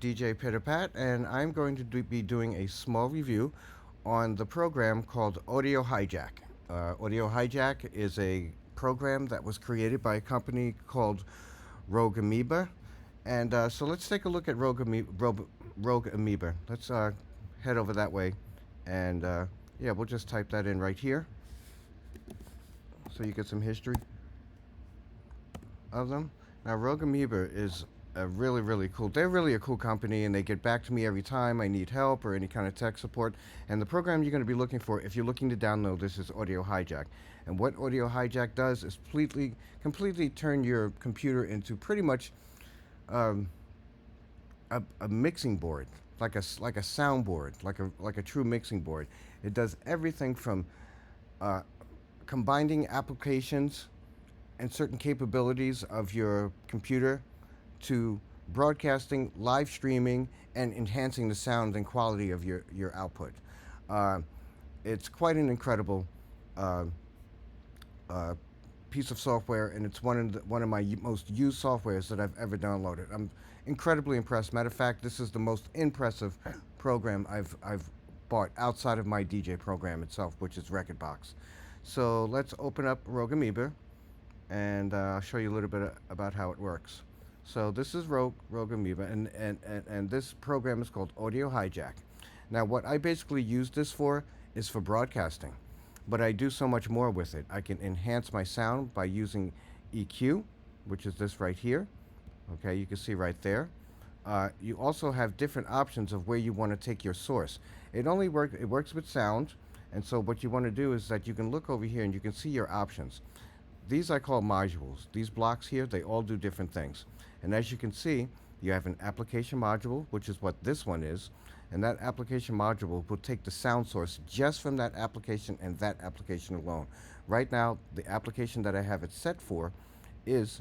DJ Pitterpat, and I'm going to be doing a small review on the program called Audio Hijack. Audio Hijack is a program that was created by a company called Rogue Amoeba, and so let's take a look at Rogue Amoeba. Let's head over that way, and yeah, we'll just type that in right here, so you get some history of them. Now, Rogue Amoeba is a really cool. They're really a cool company, and they get back to me every time I need help or any kind of tech support. And the program you're going to be looking for, if you're looking to download this, is Audio Hijack. And what Audio Hijack does is completely turn your computer into pretty much um, a mixing board, like a soundboard, like a true mixing board. It does everything from uh, combining applications and certain capabilities of your computer to broadcasting, live streaming, and enhancing the sound and quality of your output. Uh, it's quite an incredible uh, uh, piece of software, and it's one of my most used softwares that I've ever downloaded. I'm incredibly impressed. Matter of fact, this is the most impressive program I've bought outside of my DJ program itself, which is Rekordbox. So let's open up Rogue Amoeba, and I'll show you a little bit about how it works. So this is Rogue Amoeba, and this program is called Audio Hijack. Now, what I basically use this for is for broadcasting, but I do so much more with it. I can enhance my sound by using EQ, which is this right here. Okay, you can see right there. You also have different options of where you want to take your source. It works with sound, and so what you want to do is that you can look over here and you can see your options. These I call modules. These blocks here, they all do different things. And as you can see, you have an application module, which is what this one is, and that application module will take the sound source just from that application and that application alone. Right now, the application that I have it set for is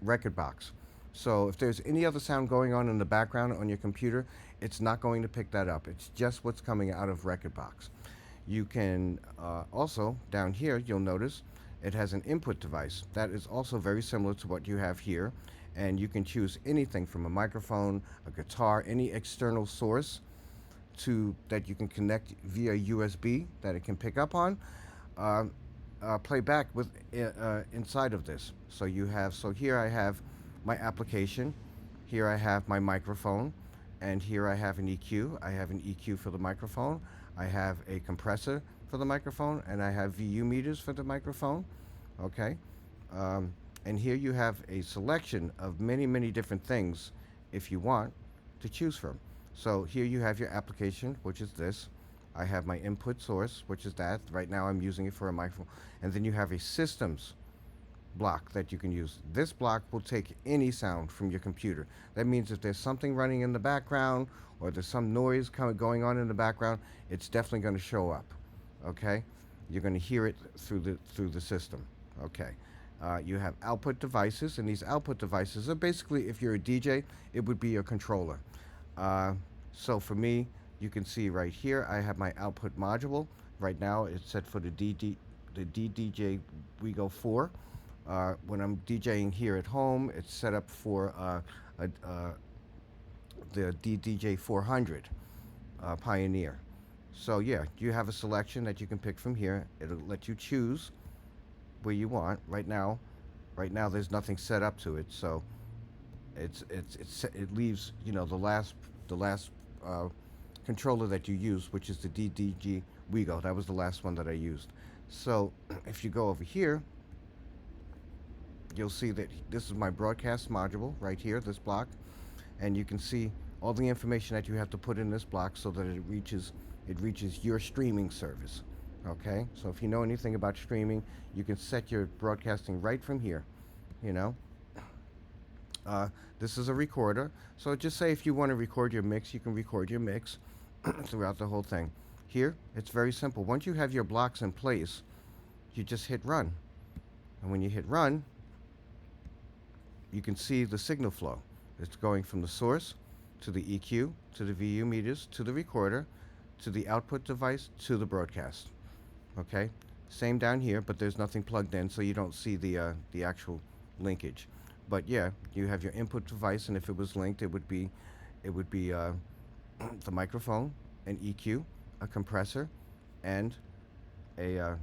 Rekordbox. So if there's any other sound going on in the background on your computer, it's not going to pick that up. It's just what's coming out of Rekordbox. You can also, down here, you'll notice it has an input device that is also very similar to what you have here, and you can choose anything from a microphone, a guitar, any external source to that you can connect via USB that it can pick up on, uh, play back with inside of this. So here I have my application, here I have my microphone, and here I have an EQ. I have an EQ for the microphone. I have a compressor for the microphone, and I have VU meters for the microphone. Okay, and here you have a selection of many different things if you want to choose from. So here you have your application, which is this. I have my input source, which is that. Right now I'm using it for a microphone. And then you have a systems block that you can use. This block will take any sound from your computer. That means if there's something running in the background or there's some noise going on in the background, it's definitely going to show up. Okay, you're going to hear it through the system. Okay, you have output devices, and these output devices are basically, if you're a DJ, it would be your controller. So for me, you can see right here, I have my output module. Right now, it's set for the DDJ WeGo 4. When I'm DJing here at home, it's set up for the DDJ 400 Pioneer. So yeah, you have a selection that you can pick from here. It'll let you choose where you want. Right now there's nothing set up to it, so it leaves the last controller that you use, which is the DDG WeGo. That was the last one that I used. So if you go over here, you'll see that this is my broadcast module right here, this block, and you can see all the information that you have to put in this block so that it reaches your streaming service. Okay, so if you know anything about streaming, you can set your broadcasting right from here. You know, this is a recorder, so just say if you want to record your mix, you can record your mix throughout the whole thing. Here, it's very simple. Once you have your blocks in place, you just hit run, and when you hit run, you can see the signal flow. It's going from the source to the EQ to the VU meters to the recorder to the output device to the broadcast. Okay, same down here, but there's nothing plugged in, so you don't see the actual linkage. But yeah, you have your input device, and if it was linked, it would be the microphone, an EQ, a compressor, and a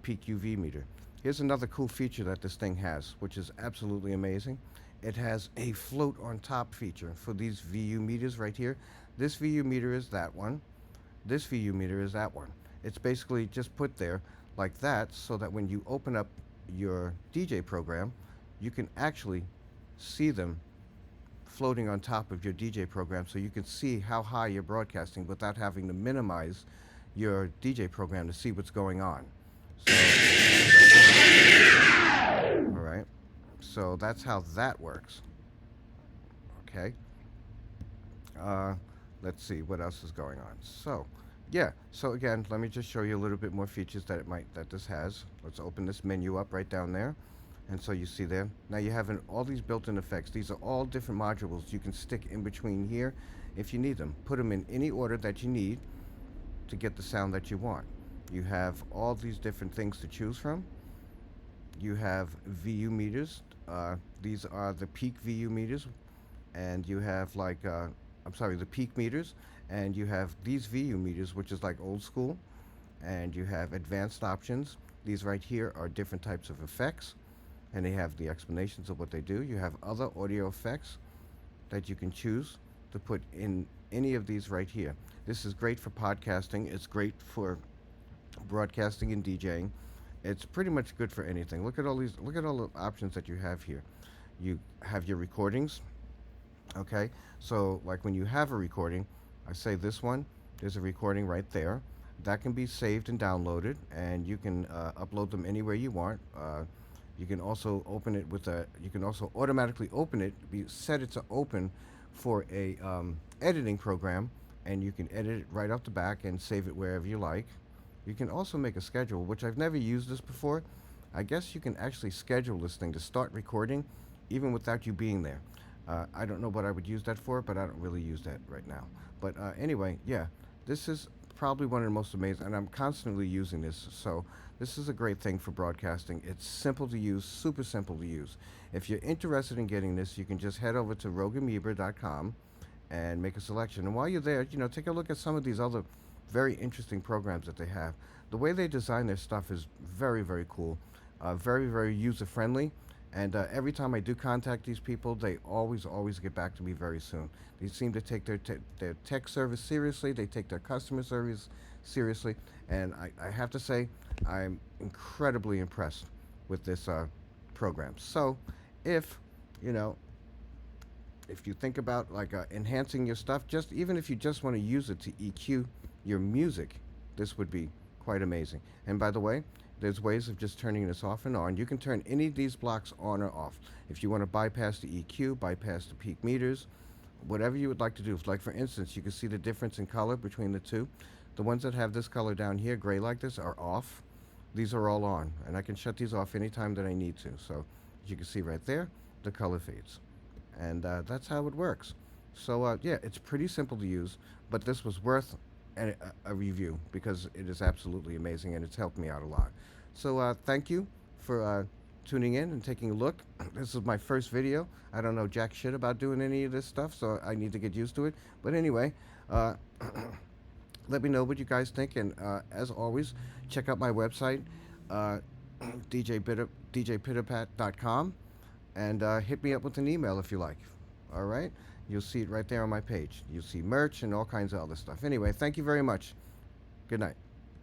peak UV meter. Here's another cool feature that this thing has, which is absolutely amazing. It has a float on top feature for these VU meters right here. This VU meter is that one. This VU meter is that one. It's basically just put there like that so that when you open up your DJ program, you can actually see them floating on top of your DJ program so you can see how high you're broadcasting without having to minimize your DJ program to see what's going on. So, all right. So that's how that works. Okay. Uh, let's see what else is going on. So, yeah. So again, let me just show you a little bit more features that this has. Let's open this menu up right down there. And so you see there. Now you have all these built-in effects. These are all different modules you can stick in between here if you need them. Put them in any order that you need to get the sound that you want. You have all these different things to choose from. You have VU meters. These are the peak VU meters, and you have the peak meters, and you have these VU meters, which is like old school, and you have advanced options. These right here are different types of effects, and they have the explanations of what they do. You have other audio effects that you can choose to put in any of these right here. This is great for podcasting. It's great for broadcasting and DJing. It's pretty much good for anything. Look at all the options that you have here. You have your recordings. Okay, so like when you have a recording, I say this one, there's a recording right there. That can be saved and downloaded, and you can upload them anywhere you want. You can also open it with a. You can also automatically open it. Set it to open for a editing program, and you can edit it right off the back and save it wherever you like. You can also make a schedule, which I've never used this before. I guess you can actually schedule this thing to start recording, even without you being there. I don't know what I would use that for, but I don't really use that right now. But anyway, yeah, this is probably one of the most amazing, and I'm constantly using this. So this is a great thing for broadcasting. It's simple to use, super simple to use. If you're interested in getting this, you can just head over to rogueameba.com and make a selection. And while you're there, take a look at some of these other very interesting programs that they have. The way they design their stuff is very, very cool, very, very user-friendly. And every time I do contact these people, they always get back to me very soon. They seem to take their tech service seriously. They take their customer service seriously. And I have to say, I'm incredibly impressed with this program. So if you think about enhancing your stuff, even if you just want to use it to EQ your music, this would be quite amazing. And by the way, there's ways of just turning this off and on. You can turn any of these blocks on or off. If you want to bypass the EQ, bypass the peak meters, whatever you would like to do. Like for instance, you can see the difference in color between the two. The ones that have this color down here, gray like this, are off. These are all on, and I can shut these off anytime that I need to. So as you can see right there, the color fades. And that's how it works. So yeah, it's pretty simple to use, but this was worth a review because it is absolutely amazing and it's helped me out a lot. So thank you for tuning in and taking a look. This is my first video. I don't know jack shit about doing any of this stuff, so I need to get used to it. But anyway, let me know what you guys think, and as always, check out my website, djpitterpat.com, and hit me up with an email if you like. All right? You'll see it right there on my page. You'll see merch and all kinds of other stuff. Anyway, thank you very much. Good night.